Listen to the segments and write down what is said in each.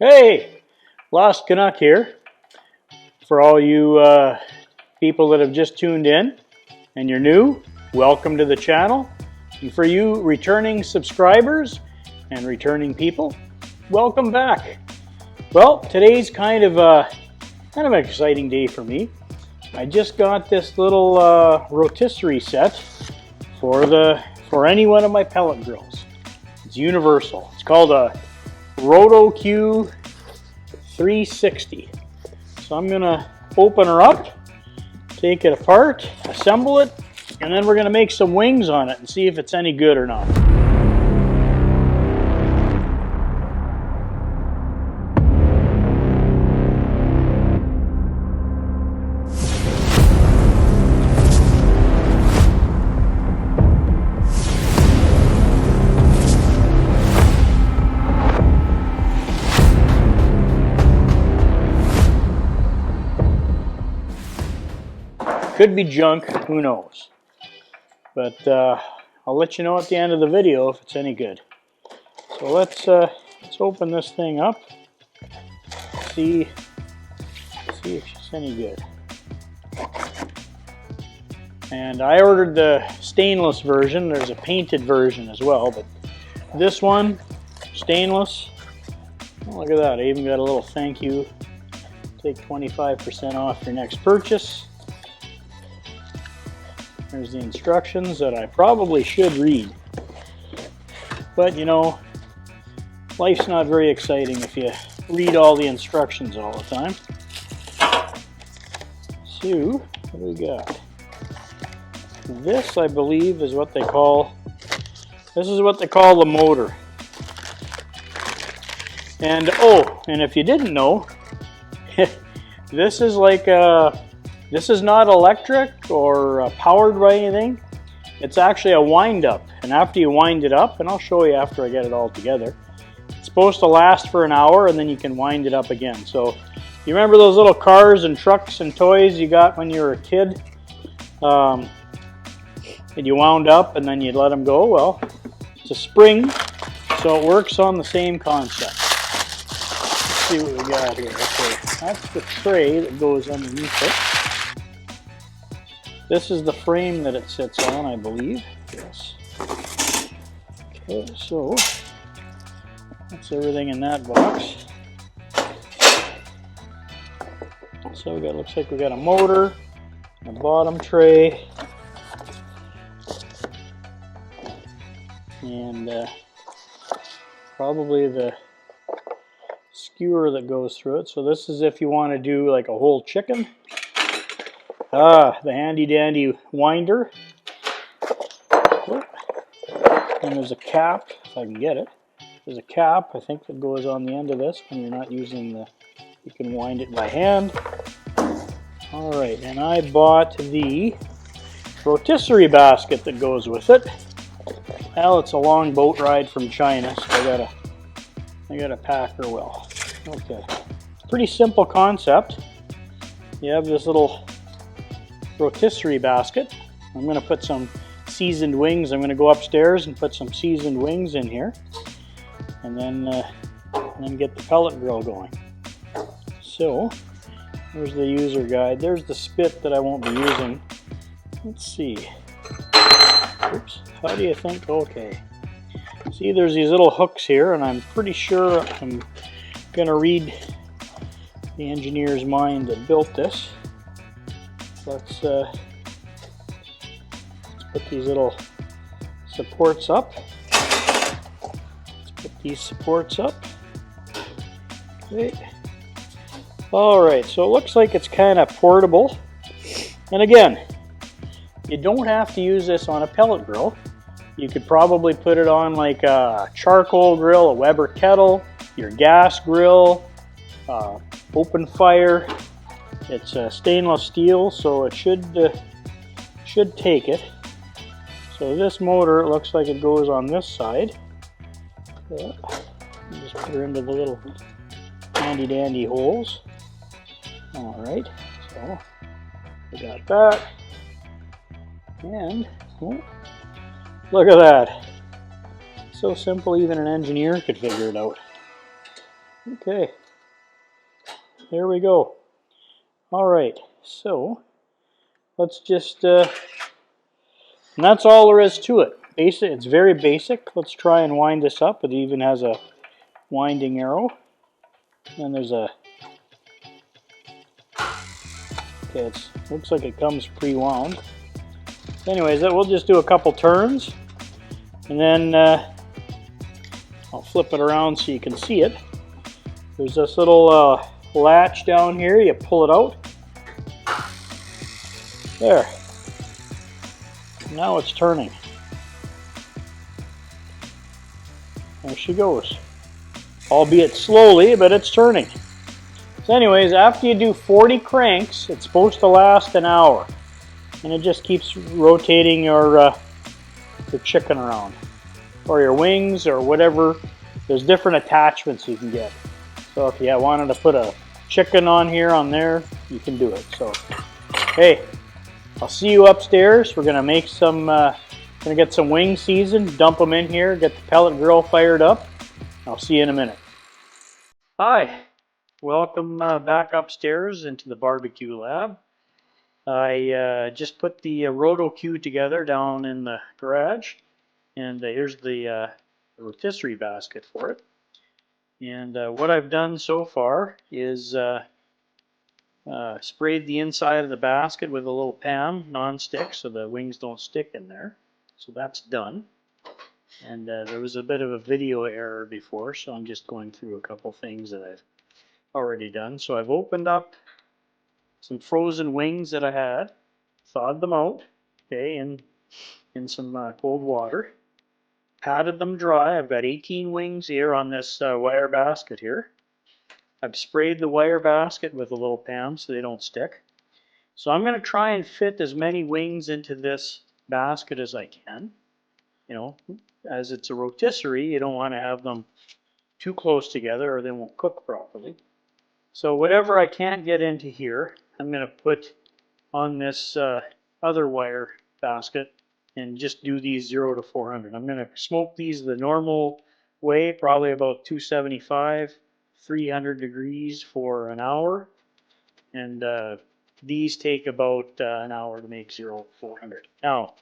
Hey, Lost Canuck here. For all you people that have just tuned in and you're new, welcome to the channel. And for you returning subscribers and returning people, welcome back. Well, today's kind of an exciting day for me. I just got this little rotisserie set for any one of my pellet grills. It's universal. It's called a Roto-Q 360. So I'm gonna open her up, take it apart, assemble it, and then we're gonna make some wings on it and see if it's any good or not. Could be junk, who knows? But I'll let you know at the end of the video if it's any good. So let's open this thing up. See if it's any good. And I ordered the stainless version. There's a painted version as well, but this one, stainless. Oh, look at that! I even got a little thank you. Take 25% off your next purchase. There's the instructions that I probably should read. But you know, life's not very exciting if you read all the instructions all the time. So, what do we got? This, I believe, is what they call, the motor. And oh, and if you didn't know, this is like this is not electric or powered by anything. It's actually a wind-up. And after you wind it up, and I'll show you after I get it all together, it's supposed to last for an hour and then you can wind it up again. So you remember those little cars and trucks and toys you got when you were a kid? And you wound up and then you'd let them go? Well, it's a spring, so it works on the same concept. Let's see what we got here. Okay, that's the tray that goes underneath it. This is the frame that it sits on, I believe. Yes. Okay, so that's everything in that box. So looks like we got a motor, a bottom tray, and probably the skewer that goes through it. So this is if you want to do like a whole chicken. The handy dandy winder. And there's a cap, if I can get it. There's a cap, I think, that goes on the end of this when you're not using the, you can wind it by hand. Alright, and I bought the rotisserie basket that goes with it. Well, it's a long boat ride from China, so I gotta pack her well. Okay, pretty simple concept. You have this little rotisserie basket. I'm going to put some seasoned wings. I'm going to go upstairs and put some seasoned wings in here, and then get the pellet grill going. So there's the user guide. There's the spit that I won't be using. Let's see. Oops. How do you think? Okay. See, there's these little hooks here, and I'm pretty sure I'm going to read the engineer's mind that built this. Let's put these little supports up. Let's put these supports up. Okay. Alright, so it looks like it's kind of portable. And again, you don't have to use this on a pellet grill. You could probably put it on like a charcoal grill, a Weber kettle, your gas grill, open fire. It's stainless steel, so it should take it. So this motor, it looks like it goes on this side. Yeah. Just put her into the little handy dandy holes. All right, so we got that. And oh, look at that. So simple, even an engineer could figure it out. Okay, there we go. All right, so let's just, and that's all there is to it. Basic, it's very basic. Let's try and wind this up. It even has a winding arrow. And there's a, okay, it looks like it comes pre-wound. Anyways, we'll just do a couple turns, and then I'll flip it around so you can see it. There's this little latch down here. You pull it out. There. Now it's turning. There she goes. Albeit slowly, but it's turning. So anyways, after you do 40 cranks, it's supposed to last an hour. And it just keeps rotating your chicken around. Or your wings, or whatever. There's different attachments you can get. So if you wanted to put a chicken on here, on there, you can do it. So, hey, I'll see you upstairs. We're gonna make some, gonna get some wings seasoned, dump them in here, get the pellet grill fired up. I'll see you in a minute. Hi, welcome back upstairs into the barbecue lab. I just put the Roto-Q together down in the garage, and here's the rotisserie basket for it. And what I've done so far is sprayed the inside of the basket with a little Pam non-stick so the wings don't stick in there. So that's done. And there was a bit of a video error before, so I'm just going through a couple things that I've already done. So I've opened up some frozen wings that I had, thawed them out, okay, in some cold water, patted them dry. I've got 18 wings here on this wire basket here. I've sprayed the wire basket with a little Pam so they don't stick. So I'm going to try and fit as many wings into this basket as I can. You know, as it's a rotisserie, you don't want to have them too close together or they won't cook properly. So whatever I can't get into here, I'm going to put on this other wire basket and just do these 0 to 400. I'm going to smoke these the normal way, probably about 275, 300 degrees for an hour. And these take about an hour to make 0 to 400. Now,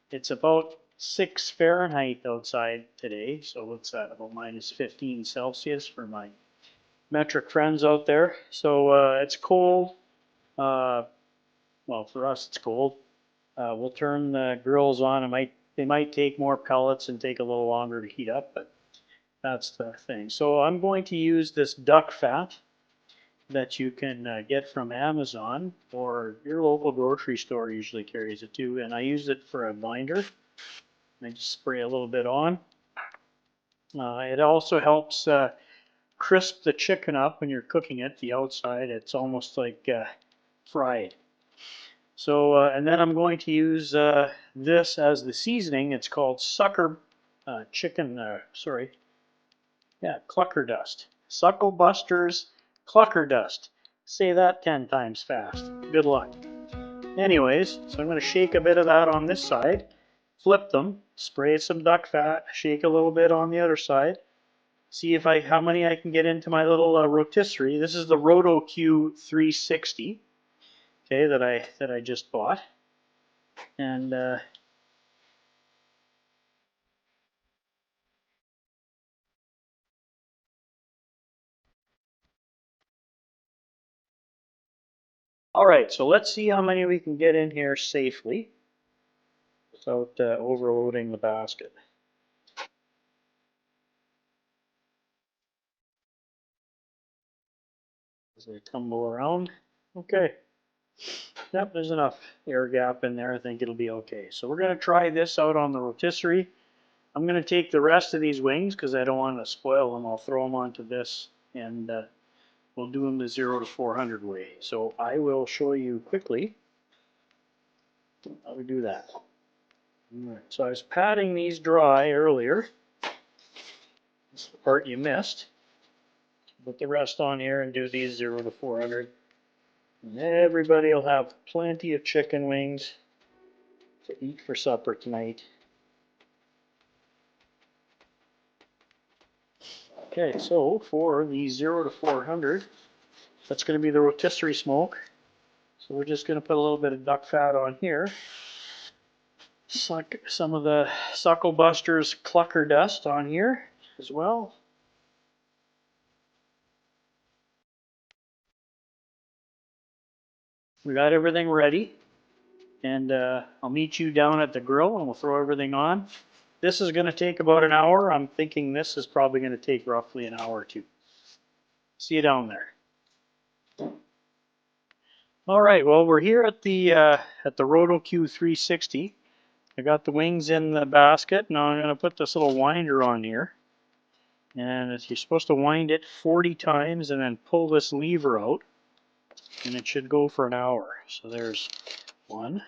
it's about 6 Fahrenheit outside today, so what's that, about minus 15 Celsius for my metric friends out there. So it's cold. Well, for us it's cold. We'll turn the grills on. They might take more pellets and take a little longer to heat up, but that's the thing. So I'm going to use this duck fat that you can get from Amazon, or your local grocery store usually carries it too, and I use it for a binder. I just spray a little bit on. It also helps crisp the chicken up when you're cooking it. The outside, it's almost like fried. So, and then I'm going to use this as the seasoning. It's called Clucker Dust. Suckle Busters Clucker Dust. Say that 10 times fast. Good luck. Anyways, so I'm going to shake a bit of that on this side, flip them, spray some duck fat, shake a little bit on the other side, see if how many I can get into my little rotisserie. This is the Roto-Q 360, okay, that I just bought. And all right, so let's see how many we can get in here safely without overloading the basket. As they tumble around. Okay. Yep, there's enough air gap in there. I think it'll be okay. So we're going to try this out on the rotisserie. I'm going to take the rest of these wings because I don't want to spoil them. I'll throw them onto this, and we'll do them the 0 to 400 way. So I will show you quickly how to do that. All right, so I was patting these dry earlier. That's the part you missed. Put the rest on here and do these 0 to 400. And everybody will have plenty of chicken wings to eat for supper tonight. Okay, so for the 0 to 400, that's going to be the rotisserie smoke. So we're just going to put a little bit of duck fat on here. Suck some of the Suckle Busters clucker dust on here as well. We got everything ready, and I'll meet you down at the grill and we'll throw everything on. This is going to take about an hour. I'm thinking this is probably going to take roughly an hour or two. See you down there. All right, well, we're here at the Roto-Q 360. I got the wings in the basket. Now I'm going to put this little winder on here. And you're supposed to wind it 40 times and then pull this lever out. And it should go for an hour. So there's one.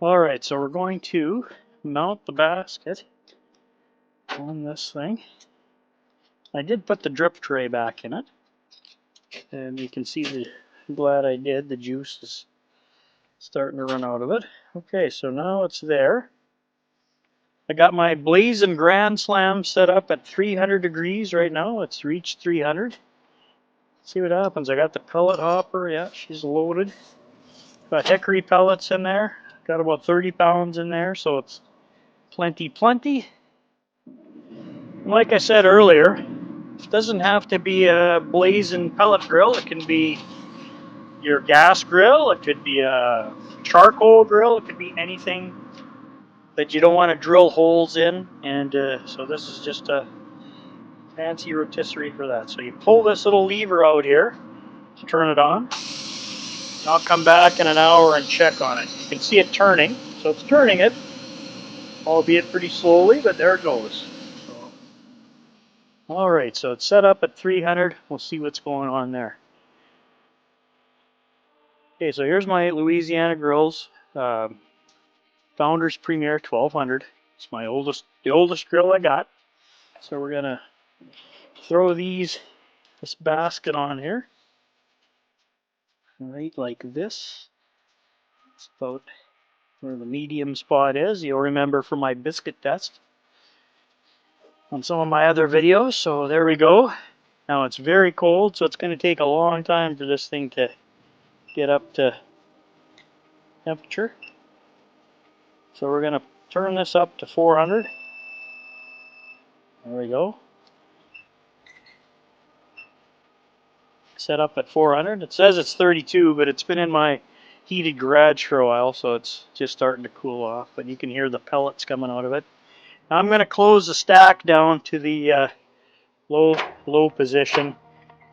All right, so we're going to mount the basket on this thing. I did put the drip tray back in it. And you can see I'm glad I did. The juice is starting to run out of it. Okay, so now it's there. I got my blazn Grand Slam set up at 300 degrees right now. It's reached 300. See what happens. I got the pellet hopper. Yeah, she's loaded. Got hickory pellets in there. Got about 30 pounds in there, so it's plenty. Like I said earlier, it doesn't have to be a blazn pellet grill. It can be your gas grill. It could be a charcoal grill. It could be anything that you don't want to drill holes in. And so this is just a fancy rotisserie for that. So you pull this little lever out here, turn it on. I'll come back in an hour and check on it. You can see it turning. So it's turning it, albeit pretty slowly, but there it goes. All right, so it's set up at 300. We'll see what's going on there. Okay, so here's my Louisiana grills. Founders Premier 1200. It's the oldest grill I got. So we're gonna throw this basket on here, right like this. It's about where the medium spot is. You'll remember from my biscuit test on some of my other videos. So there we go. Now it's very cold, so it's going to take a long time for this thing to get up to temperature. So we're going to turn this up to 400. There we go. Set up at 400. It says it's 32, but it's been in my heated garage for a while, so it's just starting to cool off. But you can hear the pellets coming out of it. Now I'm going to close the stack down to the low position,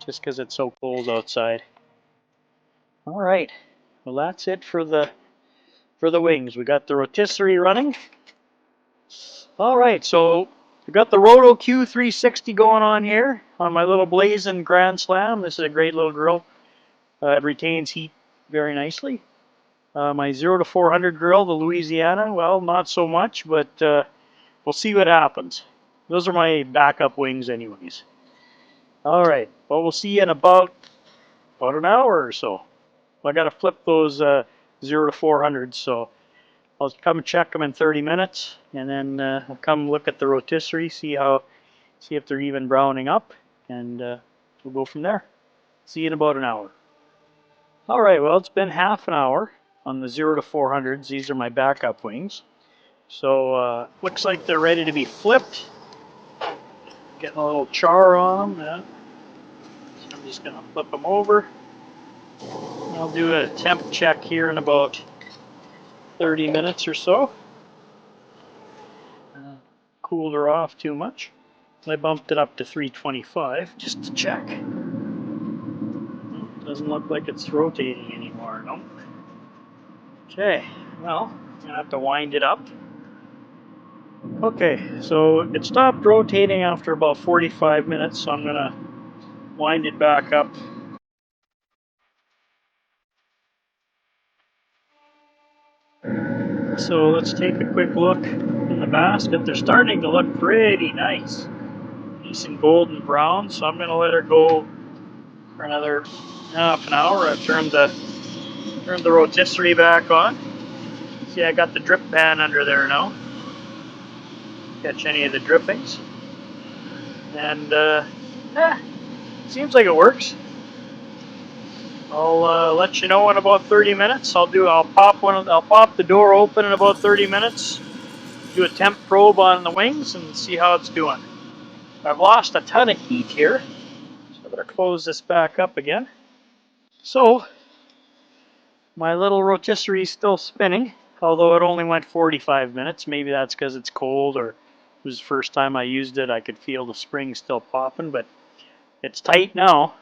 just because it's so cold outside. All right. Well, that's it for the wings. We got the rotisserie running. All right, so we got the Roto-Q 360 going on here on my little blazn Grand Slam. This is a great little grill. It retains heat very nicely. My 0 to 400 grill, the Louisiana, well, not so much, but we'll see what happens. Those are my backup wings anyways. All right, well, we'll see you in about an hour or so. I got to flip those 0 to 400s, so I'll come check them in 30 minutes, and then I'll come look at the rotisserie, see if they're even browning up, and we'll go from there. See you in about an hour. All right, well, it's been half an hour on the 0 to 400s. These are my backup wings. So looks like they're ready to be flipped. Getting a little char on them. Yeah. So I'm just going to flip them over. I'll do a temp check here in about 30 minutes or so. Cooled her off too much. I bumped it up to 325 just to check. Doesn't look like it's rotating anymore, no. Okay, well, I'm gonna have to wind it up. Okay, so it stopped rotating after about 45 minutes, so I'm gonna wind it back up. So let's take a quick look in the basket. They're starting to look pretty nice. Nice and golden brown, so I'm gonna let her go for another half an hour. I've turned the rotisserie back on. See, I got the drip pan under there now. Catch any of the drippings. And seems like it works. I'll let you know in about 30 minutes. I'll pop the door open in about 30 minutes. Do a temp probe on the wings and see how it's doing. I've lost a ton of heat here, so I better close this back up again. So my little rotisserie is still spinning, although it only went 45 minutes. Maybe that's because it's cold, or it was the first time I used it. I could feel the spring still popping, but it's tight now.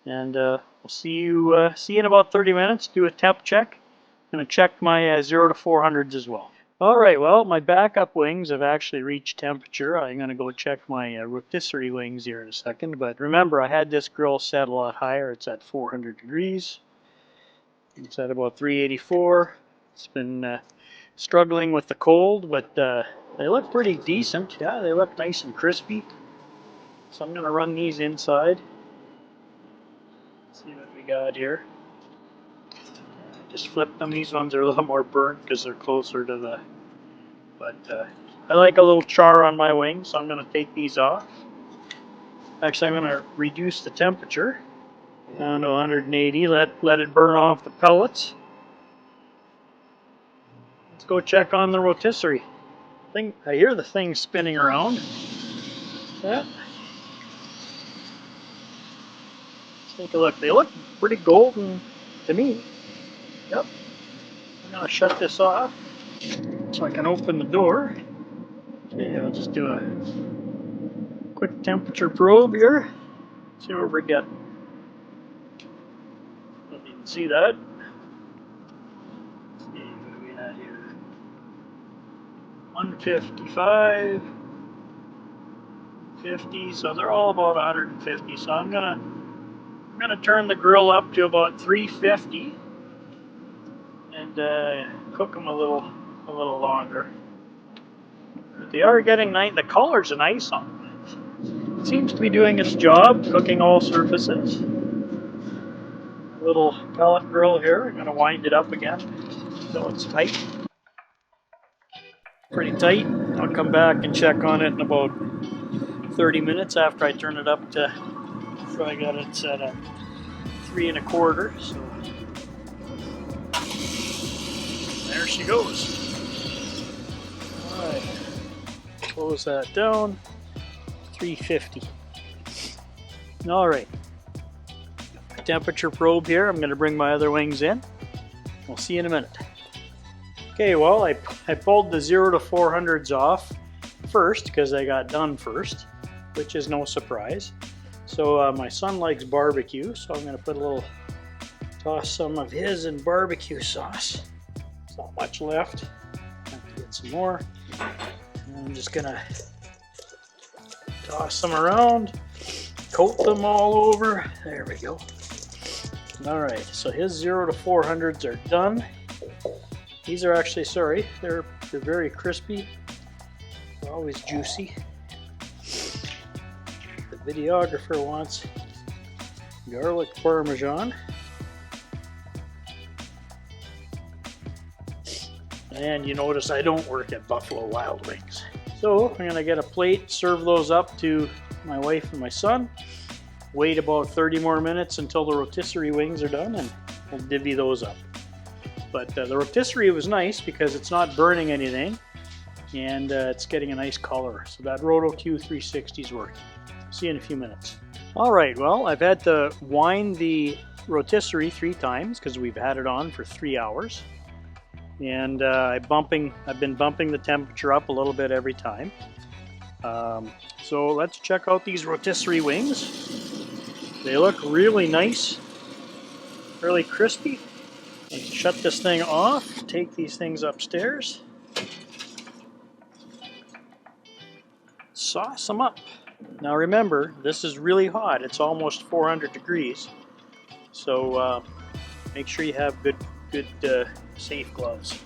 And we'll see you in about 30 minutes. Do a temp check. I'm going to check my 0 to 400s as well. Alright, well, my backup wings have actually reached temperature. I'm going to go check my rotisserie wings here in a second. But remember, I had this grill set a lot higher. It's at 400 degrees. It's at about 384. It's been struggling with the cold, but they look pretty decent. Yeah, they look nice and crispy. So I'm going to run these inside. See what we got here. Just flip them. These ones are a little more burnt because they're closer to the... But I like a little char on my wings, so I'm going to take these off. Actually, I'm going to reduce the temperature down to 180. Let it burn off the pellets. Let's go check on the rotisserie. I hear the thing spinning around. Yeah. Let's take a look. They look pretty golden to me. Yep. I'm going to shut this off so I can open the door. Okay, I'll just do a quick temperature probe here. See what we get. Don't even see that. Let's see, what do we have here? 155, 50, so they're all about 150. So I'm gonna turn the grill up to about 350 and cook them a little longer. But they are getting nice. The colors are nice on them. It seems to be doing its job, cooking all surfaces. A little pellet grill here. I'm gonna wind it up again, so it's tight. Pretty tight. I'll come back and check on it in about 30 minutes after I turn it up to, so I got it set at 3 1/4. So there she goes. Alright, close that down. 350. Alright, temperature probe here. I'm going to bring my other wings in. We'll see you in a minute. Okay, well, I pulled the 0 to 400s off first because they got done first, which is no surprise. So my son likes barbecue, so I'm going to toss some of his in barbecue sauce. There's not much left. I have to get some more. And I'm just going to toss them around, coat them all over. There we go. All right, so his 0 to 400s are done. These are actually, sorry, they're very crispy. They're always juicy. The videographer wants garlic parmesan. And you notice I don't work at Buffalo Wild Wings. So I'm gonna get a plate, serve those up to my wife and my son. Wait about 30 more minutes until the rotisserie wings are done, and we'll divvy those up. But the rotisserie was nice because it's not burning anything, and it's getting a nice color. So that Roto-Q 360 is working. See you in a few minutes. All right, well, I've had to wind the rotisserie 3 times because we've had it on for 3 hours. And I've been bumping the temperature up a little bit every time. So let's check out these rotisserie wings. They look really nice, really crispy. Let's shut this thing off, take these things upstairs, sauce them up. Now remember, this is really hot. It's almost 400 degrees. So make sure you have good safe gloves.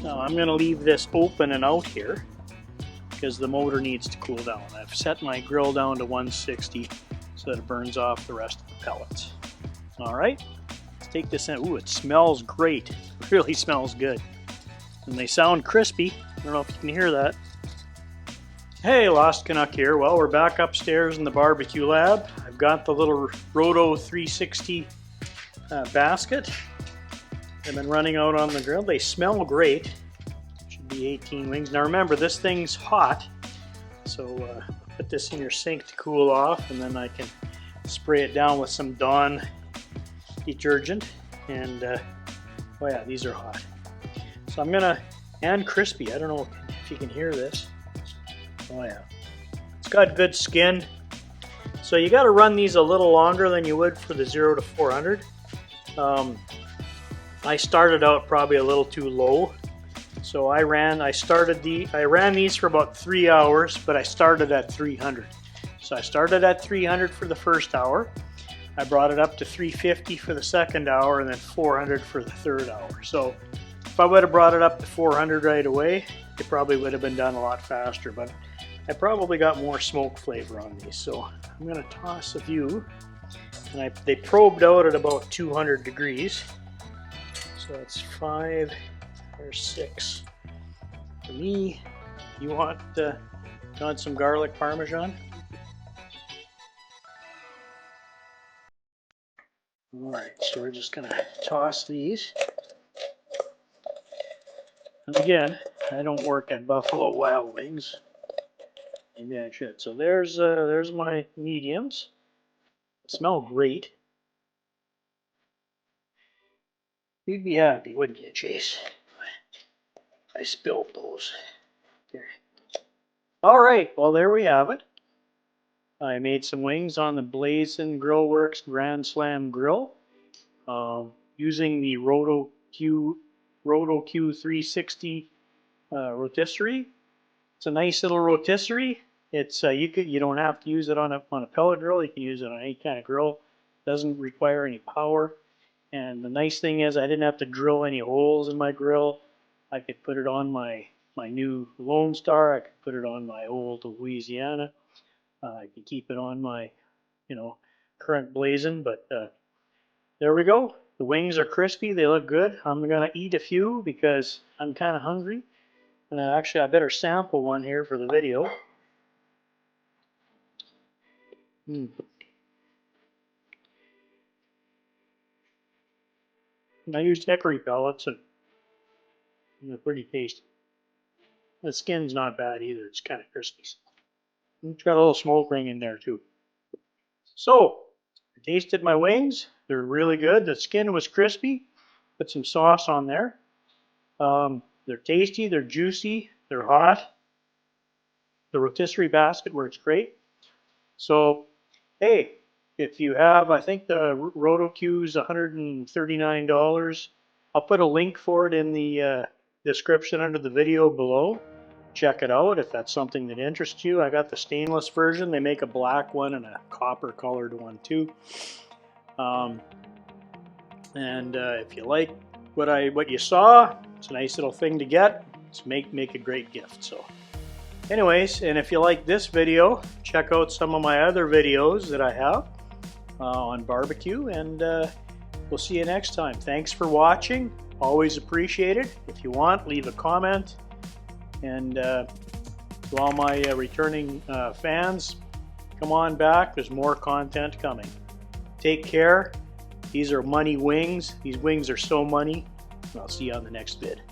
Now I'm going to leave this open and out here because the motor needs to cool down. I've set my grill down to 160 so that it burns off the rest of the pellets. All right. Take this in. Ooh, it smells great. It really smells good. and they sound crispy. I don't know if you can hear that. Hey, Lost Canuck here. Well, we're back upstairs in the barbecue lab. I've got the little Roto 360 basket. I've been running out on the grill. They smell great. Should be 18 wings. Now remember, this thing's hot, so put this in your sink to cool off, and then I can spray it down with some Dawn detergent. And oh yeah, these are hot. So I'm gonna, and crispy. I don't know if you can hear this. Oh yeah, it's got good skin. So you got to run these a little longer than you would for the 0 to 400. I started out probably a little too low, so I ran these for about 3 hours, but I started at 300. So I started at 300 for the first hour. I brought it up to 350 for the second hour, and then 400 for the third hour. So if I would have brought it up to 400 right away, it probably would have been done a lot faster, but I probably got more smoke flavor on these. So I'm going to toss a few, and they probed out at about 200 degrees. So that's 5 or 6. For me, you want some garlic parmesan? Alright, so we're just going to toss these. And again, I don't work at Buffalo Wild Wings. Maybe I should. So there's my mediums. They smell great. You'd be happy, wouldn't you, Chase? I spilled those. There. All right, well there we have it. I made some wings on the BLazn Grillworks Grand Slam grill using the Roto-Q 360 rotisserie. It's a nice little rotisserie. It's you don't have to use it on a pellet grill. You can use it on any kind of grill. It doesn't require any power. And the nice thing is I didn't have to drill any holes in my grill. I could put it on my new Lone Star. I could put it on my old Louisiana. I could keep it on my current BLazn. But there we go. The wings are crispy. They look good. I'm gonna eat a few because I'm kind of hungry. And actually, I better sample one here for the video. I used hickory pellets, and they're pretty tasty. The skin's not bad either. It's kind of crispy. It's got a little smoke ring in there too. So, I tasted my wings. They're really good. The skin was crispy. Put some sauce on there. They're tasty. They're juicy. They're hot. The rotisserie basket works great. So, hey, if you have, I think the Roto-Q is $139. I'll put a link for it in the description under the video below. Check it out if that's something that interests you. I got the stainless version. They make a black one and a copper colored one too. If you like what you saw, it's a nice little thing to get. It's make a great gift. So anyways, and if you like this video, check out some of my other videos that I have on barbecue, and we'll see you next time. Thanks for watching. Always appreciated. If you want, leave a comment. And to all my returning fans, come on back. There's more content coming. Take care. These are money wings. These wings are so money. I'll see you on the next vid.